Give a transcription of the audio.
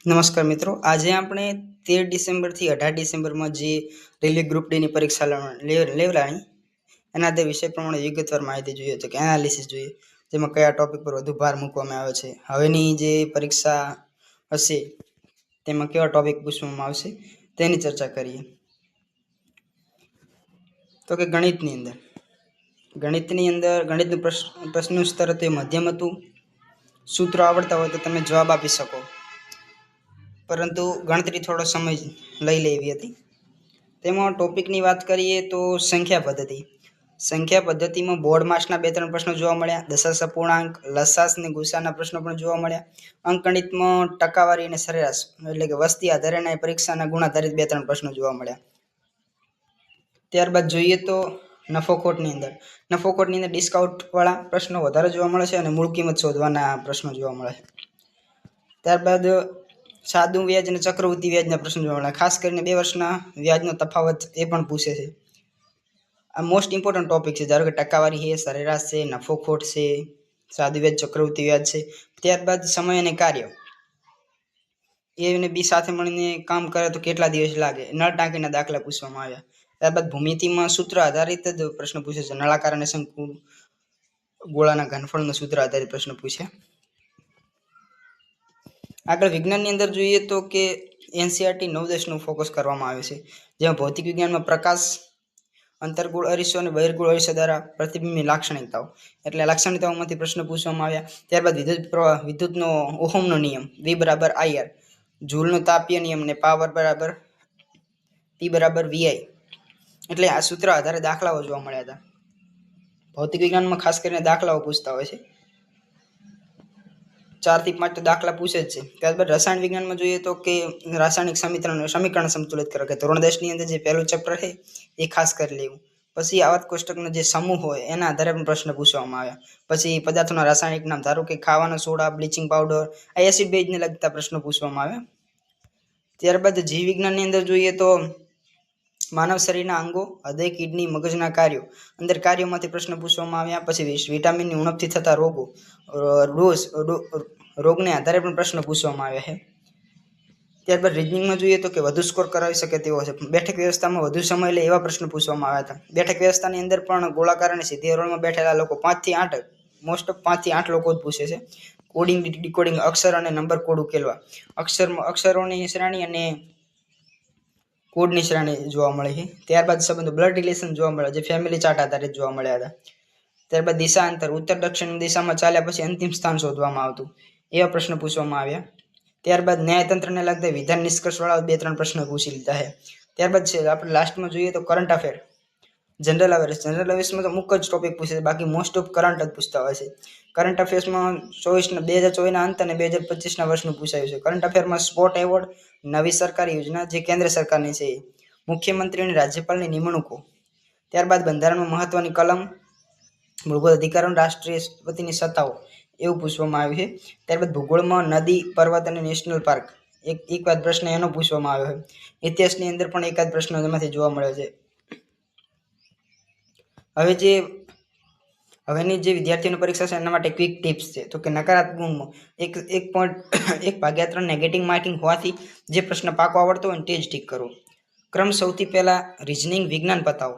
નમસ્કાર મિત્રો, આજે આપણે 13 ડિસેમ્બરથી 18 ડિસેમ્બરમાં જે રેલવે ગ્રુપ ડીની પરીક્ષા લેવડાણી એના તે વિષય પ્રમાણે વિગતવાર માહિતી જોઈએ તો કે એનાલિસિસ જોઈએ, જેમાં કયા ટોપિક પર વધુ ભાર મૂકવામાં આવે છે, હવેની જે પરીક્ષા હશે તેમાં કેવા ટોપિક પૂછવામાં આવશે તેની ચર્ચા કરીએ. તો કે ગણિતનું પ્રશ્નનું સ્તર હતું એ મધ્યમ હતું. સૂત્રો આવડતા હોય તો તમે જવાબ આપી શકો, પરંતુ ગણતરી થોડો સમય લઈ લેવી હતી. તેમાં ટોપિકની વાત કરીએ તો સંખ્યા પદ્ધતિમાં બોર્ડ માસના 2-3 પ્રશ્નો જોવા મળ્યા. દશાંશ અપૂર્ણાંક, લસાઅ અને ગુસાના પ્રશ્નો પણ જોવા મળ્યા. અંકગણિતમાં ટકાવારી અને સરેરાશ એટલે કે વસ્તી આધારે અને પરીક્ષાના ગુણ આધારિત 2-3 પ્રશ્નો જોવા મળ્યા. ત્યારબાદ જોઈએ તો નફોખોટની અંદર ડિસ્કાઉન્ટ વાળા પ્રશ્નો વધારે જોવા મળે છે અને મૂળ કિંમત શોધવાના પ્રશ્નો જોવા મળે છે. ત્યારબાદ સાદું વ્યાજ અને ચક્રવૃદ્ધિ વ્યાજના પ્રશ્નો જોવા મળે. ખાસ કરીને 2 વર્ષના વ્યાજનો તફાવત એ પણ પૂછે છે. આ મોસ્ટ ઇમ્પોર્ટન્ટ ટોપિક છે. ધારો કે ટકાવારી છે, સરેરાશ છે, નફોખોટ છે, સાદું વ્યાજ, ચક્રવૃદ્ધિ વ્યાજ છે. ત્યારબાદ સમય અને કાર્ય એ અને બી સાથે મળીને કામ કરે તો કેટલા દિવસ લાગે, નળ ટાંકીના દાખલા પૂછવામાં આવ્યા. ત્યારબાદ ભૂમિતિમાં સૂત્ર આધારિત જ પ્રશ્ન પૂછે છે. નળાકાર અને શંકુ ગોળાના ઘનફળનો સૂત્ર આધારિત પ્રશ્ન પૂછ્યા. આગળ વિજ્ઞાનની અંદર જોઈએ તો કે એનસીઆરટી 9-10નું ફોકસ કરવામાં આવે છે, જેમાં ભૌતિક વિજ્ઞાનમાં પ્રકાશ, અંતર્ગોળ અરીસો અને બહિર્ગોળ અરીસો દ્વારા પ્રતિબિંબની લાક્ષણિકતાઓ એટલે લાક્ષણિકતાઓમાંથી પ્રશ્ન પૂછવામાં આવ્યા. ત્યારબાદ વિદ્યુતનો ઓહમનો નિયમ, V = IR, જૂલનો તાપીય નિયમ અને પાવર બરાબર P = VI એટલે આ સૂત્ર આધારે દાખલાઓ જોવા મળ્યા હતા. ભૌતિક વિજ્ઞાનમાં ખાસ કરીને દાખલાઓ પૂછતા હોય છે. 4 થી 5 તો દાખલા પૂછે જ છે. ત્યારબાદ રસાયણ વિજ્ઞાનમાં જોઈએ તો કે રાસાયણિક સમીકરણ સંતુલિત કરો કે ધોરણ 10 ની અંદર જે પહેલું ચેપ્ટર છે એ ખાસ કરી લેવું. પછી આવર્ત કોષ્ટકનો જે સમૂહ હોય એના આધારે પણ પ્રશ્ન પૂછવામાં આવ્યા. પછી પદાર્થોના રાસાયણિક નામ, ધારો કે ખાવાનો સોડા, બ્લીચિંગ પાવડર, આ એસિડ બેઝને લગતા પ્રશ્નો પૂછવામાં આવ્યા. ત્યારબાદ જીવ વિજ્ઞાનની અંદર જોઈએ તો માનવ શરીરના અંગો, હૃદય, કિડની, મગજના કાર્યો અંદર કાર્યોમાંથી પ્રશ્ન પૂછવામાં આવ્યા. પછી વિટામિનની ઉણપથી થતા રોગને આધારે પણ પ્રશ્ન પૂછવામાં આવ્યા છે. ત્યારબાદ રીઝનિંગમાં જોઈએ તો કે વધુ સ્કોર કરાવી શકે તેવો છે. બેઠક વ્યવસ્થામાં વધુ સમય લે એવા પ્રશ્નો પૂછવામાં આવ્યા હતા. બેઠક વ્યવસ્થાની અંદર પણ ગોળાકાર અને સીધી હરોળમાં બેઠેલા લોકો 5 થી 8 મોસ્ટ ઓફ 5 થી 8 લોકો જ પૂછે છે. કોડિંગ, ડીકોડિંગ, અક્ષર અને નંબર કોડ ઉકેલવા, અક્ષરોની શ્રેણી અને કોડની શ્રેણી જોવા મળે છે. ત્યારબાદ સંબંધો, બ્લડ રિલેશન જોવા મળે, જે ફેમિલી ચાર્ટ આધારિત જોવા મળ્યા હતા. ત્યારબાદ દિશા અંતર, ઉત્તર દક્ષિણ દિશામાં ચાલ્યા પછી અંતિમ સ્થાન શોધવામાં આવતું, એવા પ્રશ્નો પૂછવામાં આવ્યા. ત્યારબાદ ન્યાયતંત્રને લગતા વિધાન નિષ્કર્ષવાળા 2-3 પ્રશ્નો પૂછી લીધા છે. ત્યારબાદ છે આપણે લાસ્ટમાં જોઈએ તો કરંટ અફેર, જનરલ અવેર્સમાં તો અમુક જ ટોપિક પૂછે છે, બાકી મોસ્ટ ઓફ કરંટ જ પૂછતા હોય છે. કરંટ અફેર્સમાં 2024ના અંત અને 2025ના વર્ષનું પૂછાયું છે. કરંટ અફેરમાં સ્પોટ એવોર્ડ, નવી સરકારી યોજના જે કેન્દ્ર સરકારની છે, મુખ્યમંત્રી અને રાજ્યપાલની નિમણૂકો, ત્યારબાદ બંધારણમાં મહત્વની કલમ, મૂળભૂત અધિકારો, રાષ્ટ્રપતિની સત્તાઓ એવું પૂછવામાં આવ્યું છે. ત્યારબાદ ભૂગોળમાં નદી, પર્વત અને નેશનલ પાર્ક એકાદ પ્રશ્ન એનો પૂછવામાં આવ્યો છે. ઇતિહાસની અંદર પણ એકાદ પ્રશ્ન એમાંથી જોવા મળ્યો છે. હવેની જે વિદ્યાર્થીઓની પરીક્ષા છે એના માટે ક્વિક ટિપ્સ છે. તો કે નકારાત્મક ગુણમાં 1.1/3 નેગેટિવ માર્કિંગ હોવાથી જે પ્રશ્ન પાકો આવડતો હોય ને તે જ ઠીક કરો. ક્રમ સૌથી પહેલા રીઝનિંગ, વિજ્ઞાન પતાવો,